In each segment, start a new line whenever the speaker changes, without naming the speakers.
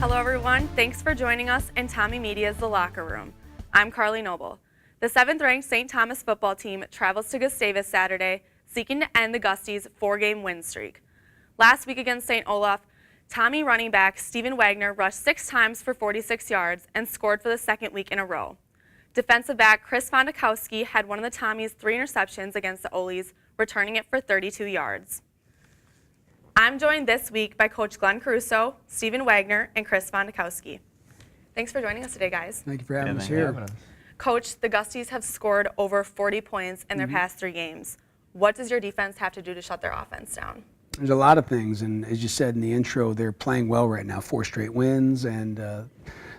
Hello everyone, thanks for joining us in TommieMedia's The Locker Room. I'm Carly Noble. The 7th-ranked St. Thomas football team travels to Gustavus Saturday, seeking to end the Gusties' 4-game win streak. Last week against St. Olaf, Tommie running back Stephen Wagner rushed 6 times for 46 yards and scored for the 2nd week in a row. Defensive back Chris Fondakowski had one of the Tommies' 3 interceptions against the Olies, returning it for 32 yards. I'm joined this week by Coach Glenn Caruso, Stephen Wagner, and Chris Fondakowski. Thanks for joining us today, guys.
Thank you for having us here.
Coach, the Gusties have scored over 40 points in their past 3 games. What does your defense have to do to shut their offense down?
There's a lot of things, and as you said in the intro, they're playing well right now. 4 straight wins, and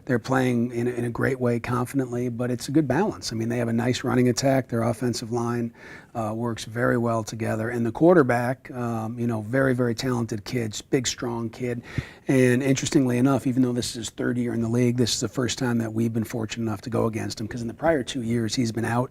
they're playing in a great way, confidently, but it's a good balance. I mean, they have a nice running attack. Their offensive line works very well together. And the quarterback, very, very talented kid, big, strong kid. And interestingly enough, even though this is his 3rd year in the league, this is the first time that we've been fortunate enough to go against him, because in the prior 2 years, he's been out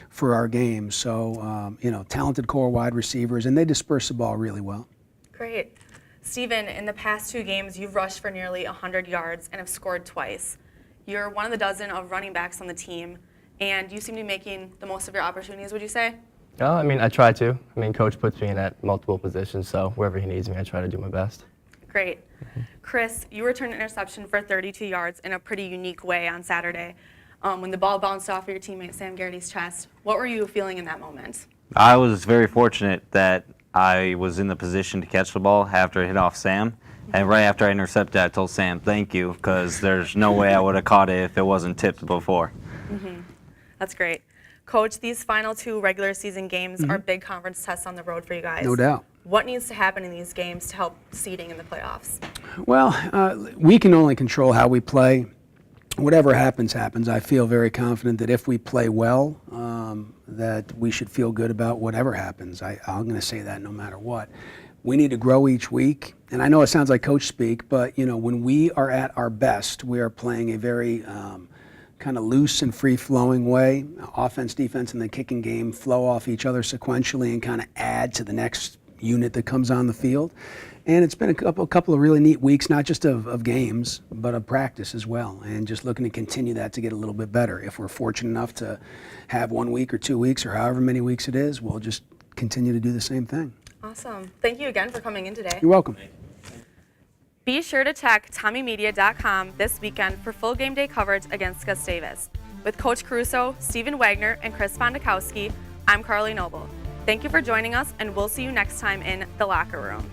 for our games. So, talented core wide receivers, and they disperse the ball really well.
Great. Stephen, in the past 2 games, you've rushed for nearly 100 yards and have scored twice. You're one of the dozen of running backs on the team, and you seem to be making the most of your opportunities, would you say?
I try to. Coach puts me in at multiple positions, so wherever he needs me, I try to do my best.
Great. Chris, you returned an interception for 32 yards in a pretty unique way on Saturday. When the ball bounced off of your teammate Sam Garrity's chest, what were you feeling in that moment?
I was very fortunate that I was in the position to catch the ball after it hit off Sam. And right after I intercepted, I told Sam, thank you, because there's no way I would have caught it if it wasn't tipped before.
That's great. Coach, these final 2 regular season games are big conference tests on the road for you guys.
No doubt.
What needs to happen in these games to help seeding in the playoffs?
Well, we can only control how we play. Whatever happens, happens. I feel very confident that if we play well, that we should feel good about whatever happens. I'm going to say that no matter what. We need to grow each week. And I know it sounds like coach speak, but when we are at our best, we are playing a very kind of loose and free-flowing way. Offense, defense, and the kicking game flow off each other sequentially and kind of add to the next unit that comes on the field. And it's been a couple of really neat weeks, not just of games, but of practice as well, and just looking to continue that to get a little bit better. If we're fortunate enough to have 1 week or 2 weeks or however many weeks it is, we'll just continue to do the same thing.
Awesome. Thank you again for coming in today.
You're welcome.
Be sure to check TommieMedia.com this weekend for full game day coverage against Gustavus. With Coach Caruso, Stephen Wagner, and Chris Fondakowski, I'm Carly Noble. Thank you for joining us, and we'll see you next time in The Locker Room.